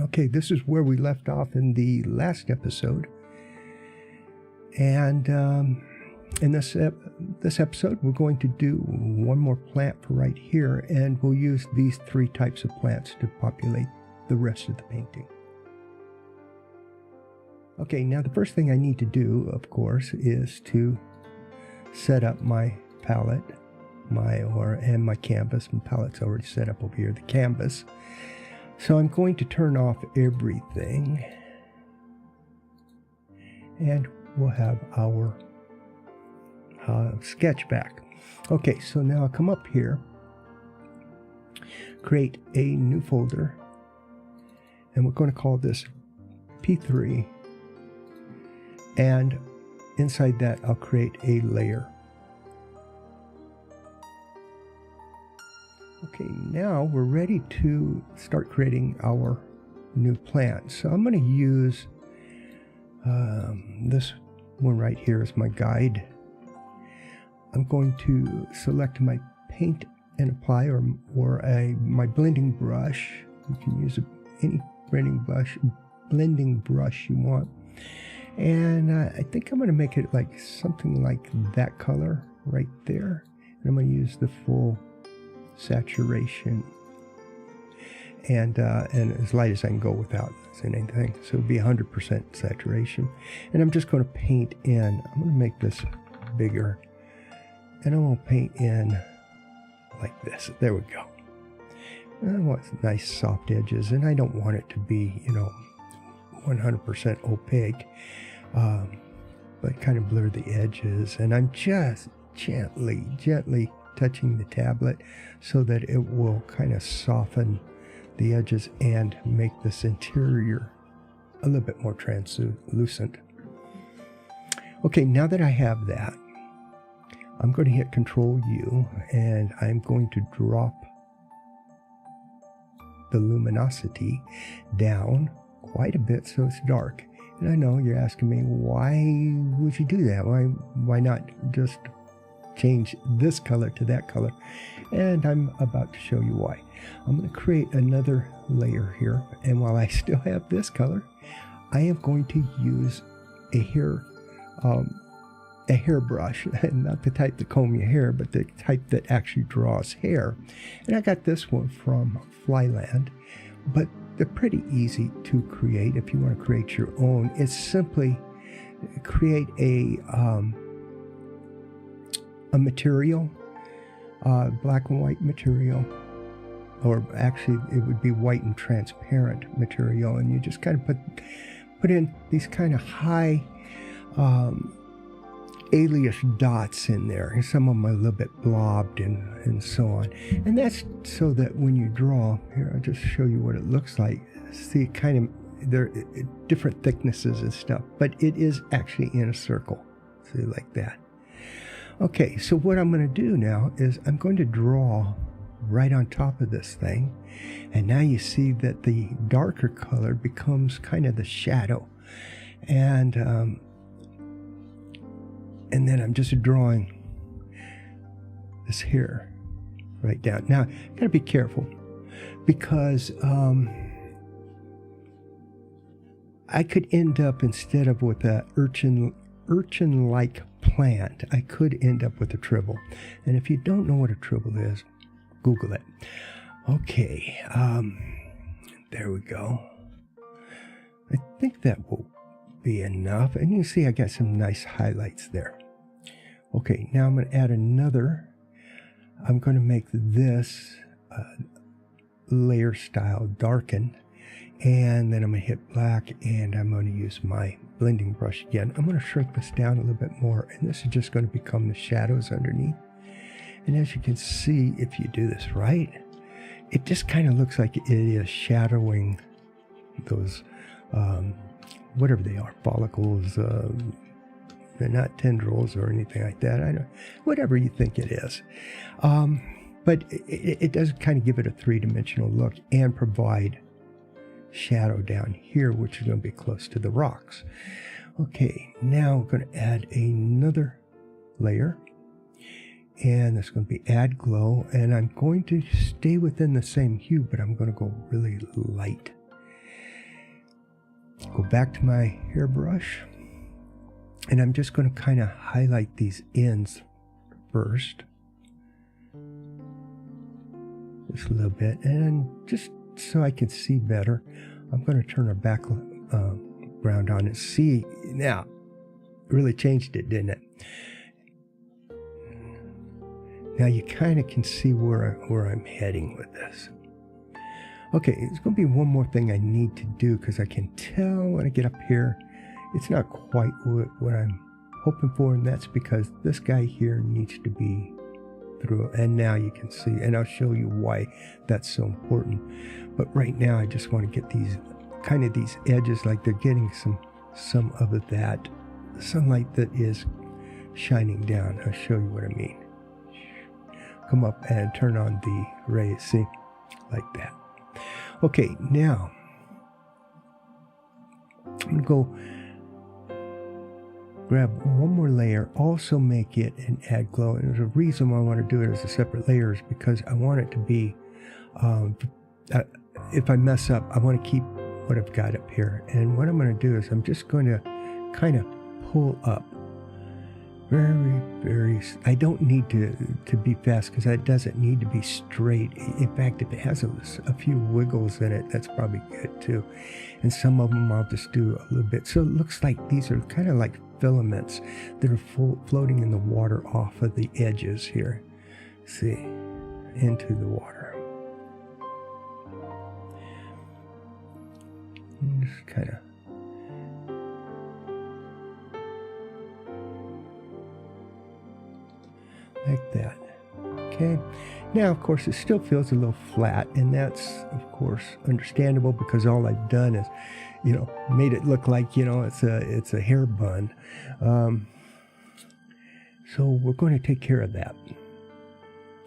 Okay, this is where we left off in the last episode. And in this episode, we're going to do one more plant for right here, and we'll use these 3 types of plants to populate the rest of the painting. Okay, now the first thing I need to do, of course, is to set up my palette, and my canvas. My palette's already set up over here, the canvas. So I'm going to turn off everything, and we'll have our sketch back. Okay, so now I'll come up here, create a new folder, and we're going to call this P3, and inside that I'll create a layer. Okay, now we're ready to start creating our new plant. So I'm going to use this one right here as my guide. I'm going to select my paint and apply, or my blending brush. You can use any blending brush you want. And I think I'm going to make it like something like that color right there. And I'm going to use the full saturation, and as light as I can go without saying anything. So it'll be 100% saturation. And I'm just going to paint in. I'm going to make this bigger, and I'm going to paint in like this. There we go. And I want nice soft edges, and I don't want it to be, 100% opaque, but kind of blur the edges. And I'm just gently touching the tablet so that it will kind of soften the edges and make this interior a little bit more translucent. Okay, now that I have that, I'm going to hit Control U, and I'm going to drop the luminosity down quite a bit so it's dark. And I know you're asking me, why would you do that? Why not just change this color to that color? And I'm about to show you why. I'm going to create another layer here, and while I still have this color, I am going to use a hairbrush, not the type that comb your hair, but the type that actually draws hair. And I got this one from Flyland, but they're pretty easy to create if you want to create your own. It's simply create a material, black and white material, or actually it would be white and transparent material, and you just kind of put in these kind of high alias dots in there, and some of them are a little bit blobbed and so on. And that's so that when you draw, here I'll just show you what it looks like. See, kind of, they're different thicknesses and stuff, but it is actually in a circle. See, like that. Okay, so what I'm going to do now is I'm going to draw right on top of this thing, and now you see that the darker color becomes kind of the shadow, and then I'm just drawing this here right down. Now, gotta be careful, because I could end up, instead of with a urchin-like plant, I could end up with a tribble. And if you don't know what a tribble is, Google it. Okay, there we go. I think that will be enough. And you see I got some nice highlights there. Okay, now I'm going to add another. I'm going to make this layer style darken, and then I'm going to hit black, and I'm going to use my blending brush again. I'm going to shrink this down a little bit more, and this is just going to become the shadows underneath. And as you can see, if you do this right, it just kind of looks like it is shadowing those whatever they are, follicles. They're not tendrils or anything like that. I don't, whatever you think it is. But it does kind of give it a three-dimensional look and provide shadow down here, which is going to be close to the rocks. Okay, now I'm going to add another layer, and it's going to be add glow, and I'm going to stay within the same hue, but I'm going to go really light. Go back to my hairbrush, and I'm just going to kind of highlight these ends first. Just a little bit, and just so I can see better, I'm going to turn our background on and see. Now, really changed it, didn't it? Now you kind of can see where I'm heading with this. Okay, there's going to be one more thing I need to do, because I can tell when I get up here, it's not quite what I'm hoping for, and that's because this guy here needs to be through, and now you can see, and I'll show you why that's so important. But right now I just want to get these kind of these edges, like they're getting some of that sunlight that is shining down. I'll show you what I mean. Come up and turn on the rays, see, like that. Okay, now I'm gonna go grab one more layer, also make it an add glow. And there's a reason why I want to do it as a separate layer, is because I want it to be, if I mess up, I want to keep what I've got up here. And what I'm going to do is I'm just going to kind of pull up very, I don't need to be fast, because that doesn't need to be straight. In fact, if it has a few wiggles in it, that's probably good too. And some of them I'll just do a little bit. So it looks like these are kind of like filaments that are floating in the water off of the edges here. See, into the water. And just kind of like that. Okay, now of course it still feels a little flat, and that's of course understandable, because all I've done is, made it look like, it's a hair bun. So we're going to take care of that.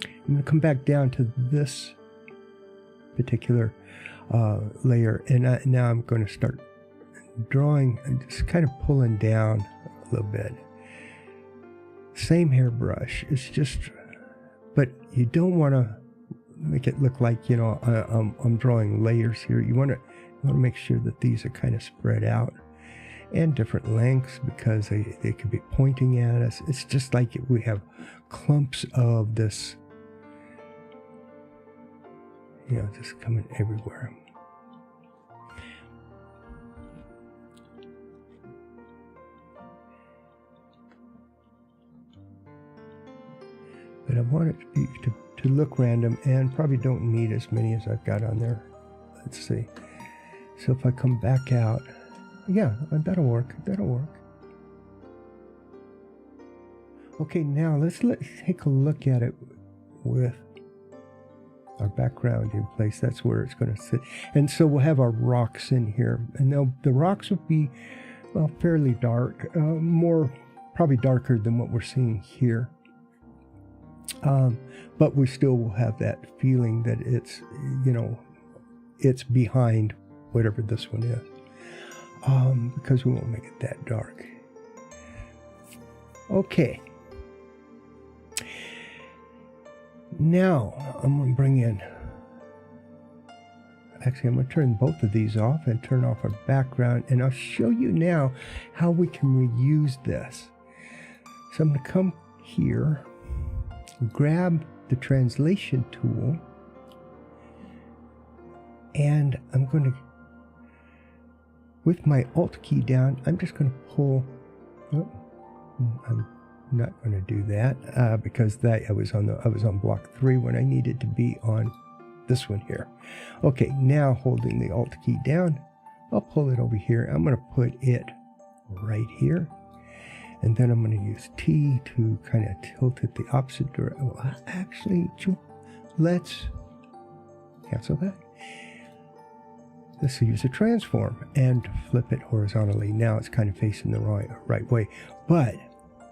I'm going to come back down to this particular layer, and now I'm going to start drawing, just kind of pulling down a little bit. Same hairbrush, it's just, but you don't want to make it look like, I'm drawing layers here. You want to make sure that these are kind of spread out and different lengths, because they could be pointing at us. It's just like we have clumps of this, just coming everywhere. But I want it to be to look random, and probably don't need as many as I've got on there. Let's see. So if I come back out, yeah, that'll work. That'll work. Okay, now let's take a look at it with our background in place. That's where it's going to sit. And so we'll have our rocks in here, and the rocks will be, well, fairly dark, probably darker than what we're seeing here. But we still will have that feeling that it's, it's behind whatever this one is, because we won't make it that dark. Okay. Now I'm going to bring in, actually I'm going to turn both of these off and turn off our background, and I'll show you now how we can reuse this. So I'm going to come here, grab the translation tool, and I'm going to, with my Alt key down, I'm just going to pull, I'm not going to do that, because I was on block 3 when I needed to be on this one here. Okay, now holding the Alt key down, I'll pull it over here. I'm going to put it right here. And then I'm going to use T to kind of tilt it the opposite direction. Well, actually, let's cancel that. Let's use a transform and flip it horizontally. Now it's kind of facing the right way. But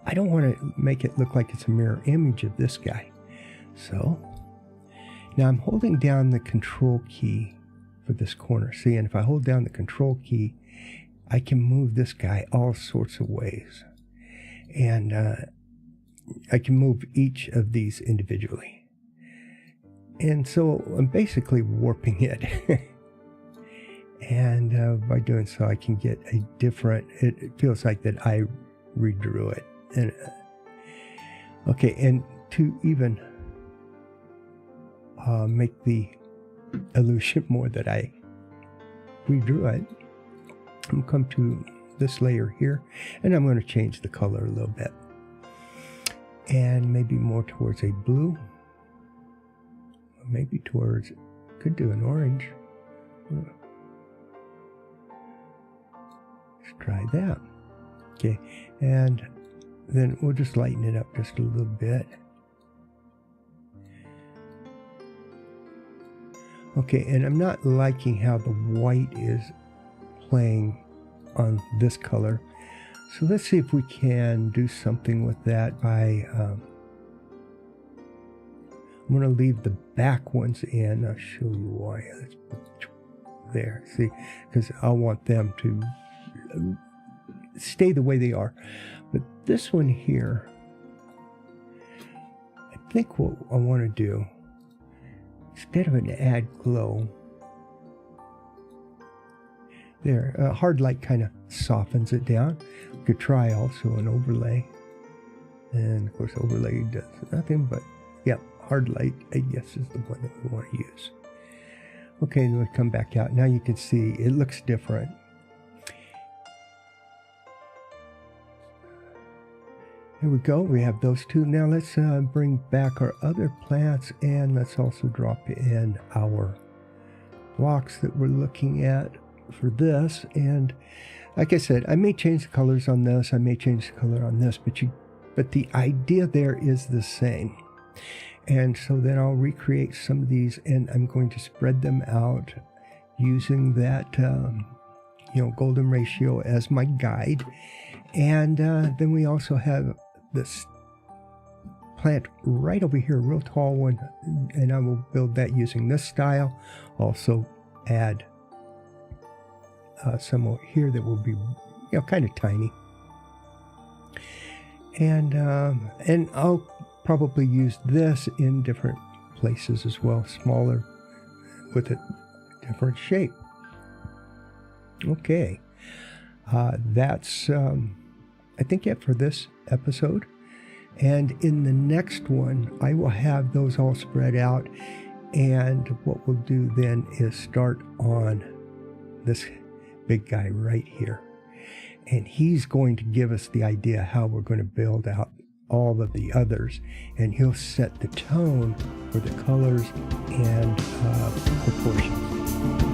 I don't want to make it look like it's a mirror image of this guy. So now I'm holding down the control key for this corner. See, and if I hold down the control key, I can move this guy all sorts of ways. And I can move each of these individually. And so I'm basically warping it. And by doing so, I can get a different, it feels like that I redrew it. And okay, and to even make the illusion more that I redrew it, I'm going to come to this layer here, and I'm going to change the color a little bit. And maybe more towards a blue. Or maybe towards, could do an orange. Let's try that. Okay, and then we'll just lighten it up just a little bit. Okay, and I'm not liking how the white is playing on this color. So let's see if we can do something with that by, I'm going to leave the back ones in. I'll show you why. Let's put there, see, because I want them to stay the way they are. But this one here, I think what I want to do, instead of an add glow, there, hard light kind of softens it down. We could try also an overlay. And of course overlay does nothing, but yeah, hard light I guess is the one that we want to use. Okay, then we come back out. Now you can see it looks different. Here we go, we have those two. Now let's bring back our other plants, and let's also drop in our blocks that we're looking at for this. And like I said, I may change the colors on this, I may change the color on this, but the idea there is the same. And so then I'll recreate some of these, and I'm going to spread them out using that golden ratio as my guide. And then we also have this plant right over here, a real tall one, and I will build that using this style. Also add some over here that will be kind of tiny, and I'll probably use this in different places as well, smaller with a different shape. Okay, that's I think it for this episode. And in the next one, I will have those all spread out. And what we'll do then is start on this big guy right here. And he's going to give us the idea how we're going to build out all of the others. And he'll set the tone for the colors and proportions.